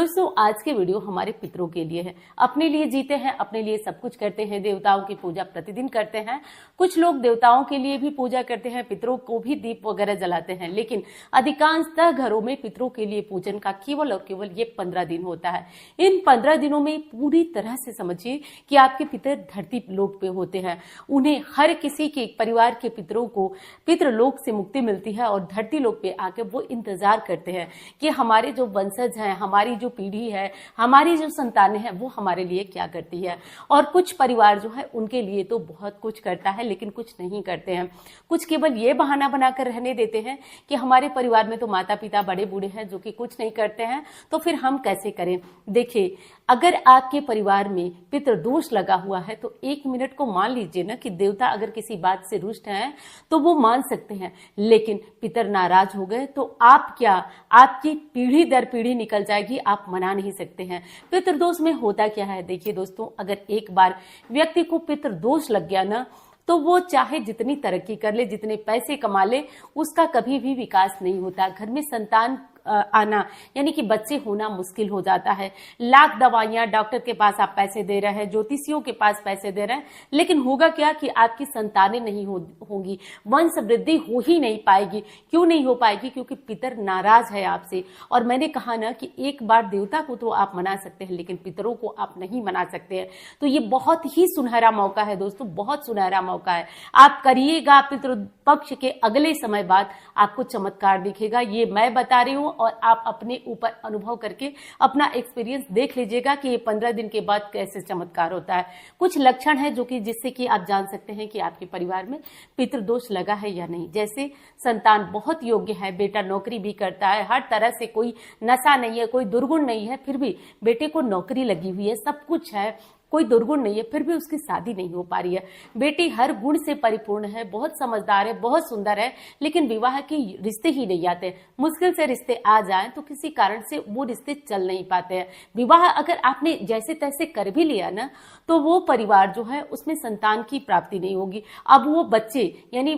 दोस्तों आज के वीडियो हमारे पितरों के लिए है। अपने लिए जीते हैं, अपने लिए सब कुछ करते हैं, देवताओं की पूजा प्रतिदिन करते हैं। कुछ लोग देवताओं के लिए भी पूजा करते हैं, पितरों को भी दीप वगैरह जलाते हैं, लेकिन अधिकांशतः घरों में पितरों के लिए पूजन का केवल और केवल ये 15 दिन होता है। इन 15 दिनों में पूरी तरह से समझिए कि आपके पितर धरती लोक पे होते हैं। उन्हें हर किसी के परिवार के पितरों को पितृलोक से मुक्ति मिलती है और धरती लोक पे आके वो इंतजार करते हैं कि हमारे जो वंशज हैं, हमारी जो पीढ़ी है, हमारी जो संतानें हैं, वो हमारे लिए क्या करती है। और कुछ परिवार जो है उनके लिए तो बहुत कुछ करता है, लेकिन कुछ नहीं करते हैं। कुछ केवल ये बहाना बनाकर रहने देते हैं कि हमारे परिवार में तो माता पिता बड़े बूढ़े हैं जो कि कुछ नहीं करते हैं, तो फिर हम कैसे करें। देखिए, अगर आपके परिवार में पितृदोष लगा हुआ है तो 1 मिनट को मान लीजिए ना कि देवता अगर किसी बात से रुष्ट हैं तो वो मान सकते हैं, लेकिन पितर नाराज हो गए तो आप क्या, आपकी पीढ़ी दर पीढ़ी निकल जाएगी, आप मना नहीं सकते हैं। पितृदोष में होता क्या है, देखिए दोस्तों, अगर एक बार व्यक्ति को पितृदोष लग गया ना तो वो चाहे जितनी तरक्की कर ले, जितने पैसे कमा ले, उसका कभी भी विकास नहीं होता। घर में संतान आना यानी कि बच्चे होना मुश्किल हो जाता है। लाख दवाइयां, डॉक्टर के पास आप पैसे दे रहे हैं, ज्योतिषियों के पास पैसे दे रहे हैं, लेकिन होगा क्या कि आपकी संतानें नहीं होंगी, वंश वृद्धि हो ही नहीं पाएगी। क्यों नहीं हो पाएगी? क्योंकि पितर नाराज है आपसे। और मैंने कहा ना कि एक बार देवता को तो आप मना सकते हैं, लेकिन पितरों को आप नहीं मना सकते हैं। तो ये बहुत ही सुनहरा मौका है दोस्तों, बहुत सुनहरा मौका है। आप करिएगा, पितृपक्ष के अगले समय बाद आपको चमत्कार दिखेगा। ये मैं बता रही हूँ और आप अपने ऊपर अनुभव करके अपना एक्सपीरियंस देख लीजिएगा कि ये 15 दिन के बाद कैसे चमत्कार होता है। कुछ लक्षण है जो कि जिससे कि आप जान सकते हैं कि आपके परिवार में पितृदोष लगा है या नहीं। जैसे संतान बहुत योग्य है, बेटा नौकरी भी करता है, हर तरह से कोई नशा नहीं है, कोई दुर्गुण नहीं है, फिर भी बेटे को नौकरी लगी हुई है, सब कुछ है, कोई दुर्गुण नहीं है, फिर भी उसकी शादी नहीं हो पा रही है। बेटी हर गुण से परिपूर्ण है, बहुत समझदार है, बहुत सुंदर है, लेकिन विवाह के रिश्ते ही नहीं आते। मुश्किल से रिश्ते आ जाएं तो किसी कारण से वो रिश्ते चल नहीं पाते हैं। विवाह अगर आपने जैसे तैसे कर भी लिया ना तो वो परिवार जो है उसमें संतान की प्राप्ति नहीं होगी। अब वो बच्चे यानी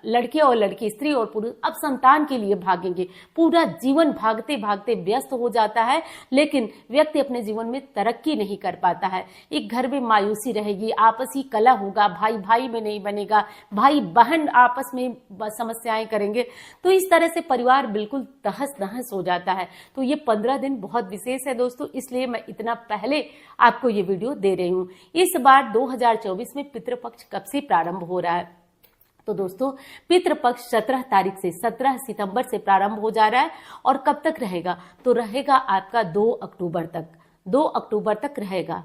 लड़के और लड़की, स्त्री और पुरुष अब संतान के लिए भागेंगे। पूरा जीवन भागते भागते व्यस्त हो जाता है, लेकिन व्यक्ति अपने जीवन में तरक्की नहीं कर पाता है। एक घर में मायूसी रहेगी, आपसी कलह होगा, भाई भाई में नहीं बनेगा, भाई बहन आपस में समस्याएं करेंगे। तो इस तरह से परिवार बिल्कुल तहस नहस हो जाता है। तो ये 15 दिन बहुत विशेष है दोस्तों, इसलिए मैं इतना पहले आपको ये वीडियो दे रही हूँ। इस बार 2024 में पितृपक्ष कब से प्रारंभ हो रहा है? तो दोस्तों, पितृपक्ष 17 तारीख से 17 सितंबर से प्रारंभ हो जा रहा है। और कब तक रहेगा? तो रहेगा आपका 2 अक्टूबर तक, 2 अक्टूबर तक रहेगा।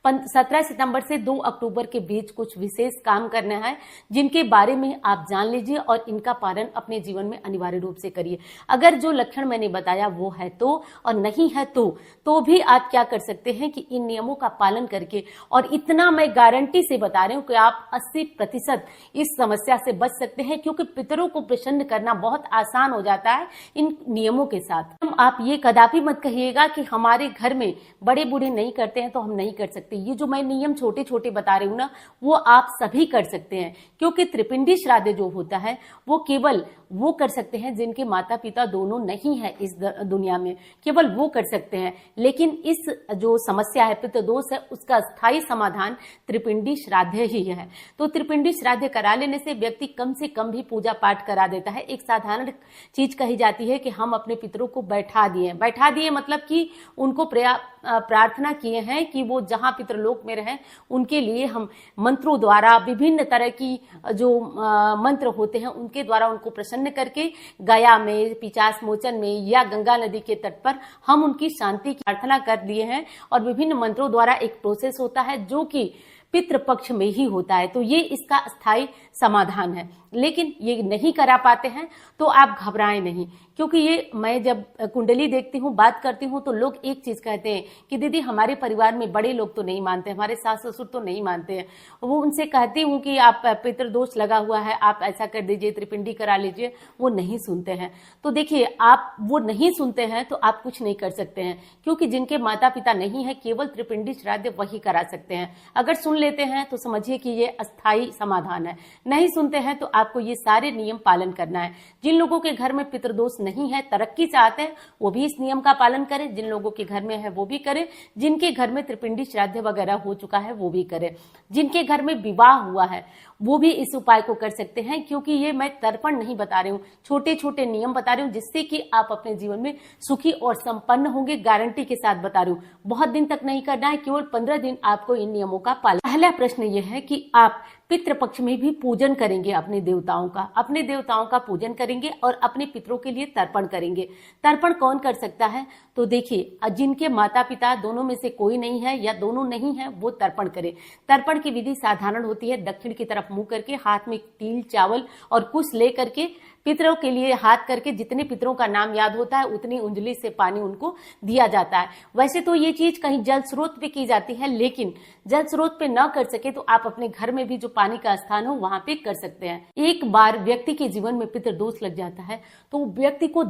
17 सितंबर से 2 अक्टूबर के बीच कुछ विशेष काम करना है जिनके बारे में आप जान लीजिए और इनका पालन अपने जीवन में अनिवार्य रूप से करिए। अगर जो लक्षण मैंने बताया वो है तो, और नहीं है तो भी आप क्या कर सकते हैं कि इन नियमों का पालन करके, और इतना मैं गारंटी से बता रही हूं कि आप 80% इस समस्या से बच सकते हैं, क्योंकि पितरों को प्रसन्न करना बहुत आसान हो जाता है इन नियमों के साथ। आप ये कदापि मत कहिएगा कि हमारे घर में बड़े बूढ़े नहीं करते हैं तो हम नहीं कर सकते। ये जो मैं नियम छोटे छोटे बता रही हूँ ना, वो आप सभी कर सकते हैं, क्योंकि त्रिपिंडी श्राद्ध जो होता है वो केवल वो कर सकते हैं जिनके माता पिता दोनों नहीं है इस दुनिया में, केवल वो कर सकते हैं। लेकिन इस जो समस्या है, पितृदोष है, उसका स्थायी समाधान त्रिपिंडी श्राद्ध ही है। तो त्रिपिंडी श्राद्ध करा लेने से व्यक्ति कम से कम भी पूजा पाठ करा देता है। एक साधारण चीज कही जाती है कि हम अपने पितरों को बैठा दिए मतलब कि उनको प्रार्थना किए हैं कि वो जहां पितृलोक में रहें, उनके लिए हम मंत्रों द्वारा, विभिन्न तरह की जो मंत्र होते हैं उनके द्वारा उनको प्रसन्न करके गया में, पिचास मोचन में या गंगा नदी के तट पर हम उनकी शांति की प्रार्थना कर लिए हैं। और विभिन्न मंत्रों द्वारा एक प्रोसेस होता है जो कि पितृपक्ष में ही होता है। तो ये इसका स्थायी समाधान है। लेकिन ये नहीं करा पाते हैं तो आप घबराएं नहीं, क्योंकि ये मैं जब कुंडली देखती हूँ, बात करती हूँ, तो लोग एक चीज कहते हैं कि दीदी हमारे परिवार में बड़े लोग तो नहीं मानते, हमारे सास ससुर तो नहीं मानते हैं। वो उनसे कहती हूँ कि आप पितृदोष लगा हुआ है, आप ऐसा कर दीजिए, त्रिपिंडी करा लीजिए, वो नहीं सुनते हैं। तो देखिए, आप वो नहीं सुनते हैं तो आप कुछ नहीं कर सकते हैं, क्योंकि जिनके माता पिता नहीं है केवल त्रिपिंडी श्राद्ध वही करा सकते हैं। अगर सुन लेते हैं तो समझिए कि ये अस्थायी समाधान है, नहीं सुनते हैं तो आपको ये सारे नियम पालन करना है। जिन लोगों के घर में पितृदोष नहीं है, तरक्की चाहते हैं, वो भी इस नियम का पालन करें। जिन लोगों के घर में है वो भी करें, जिनके घर में त्रिपिंडी श्राद्ध वगैरह हो चुका है वो भी करें, जिनके घर में विवाह हुआ है वो भी इस उपाय को कर सकते हैं। क्योंकि ये मैं तर्पण नहीं बता रही हूँ, छोटे छोटे नियम बता रही हूँ जिससे कि आप अपने जीवन में सुखी और संपन्न होंगे, गारंटी के साथ बता रही हूँ। बहुत दिन तक नहीं करना है, केवल 15 दिन आपको इन नियमों का पालन। पहला प्रश्न ये है कि आप पितृपक्ष में भी पूजन करेंगे अपने देवताओं का पूजन करेंगे और अपने पितरों के लिए तर्पण करेंगे। तर्पण कौन कर सकता है? तो देखिए, जिनके माता पिता दोनों में से कोई नहीं है या दोनों नहीं है वो तर्पण करे। तर्पण की विधि साधारण होती है, दक्षिण की तरफ मुंह करके हाथ में तिल चावल और कुश ले करके पितरों के लिए हाथ करके जितने पितरों का नाम याद होता है उतनी उंजली से पानी उनको दिया जाता है। वैसे तो ये चीज कहीं जल स्रोत पे की जाती है, लेकिन जल स्रोत पे न कर सके तो आप अपने घर में भी जो पानी का स्थान हो वहां पे कर सकते हैं। एक बार व्यक्ति के जीवन में पितृ दोष लग जाता है तो व्यक्ति को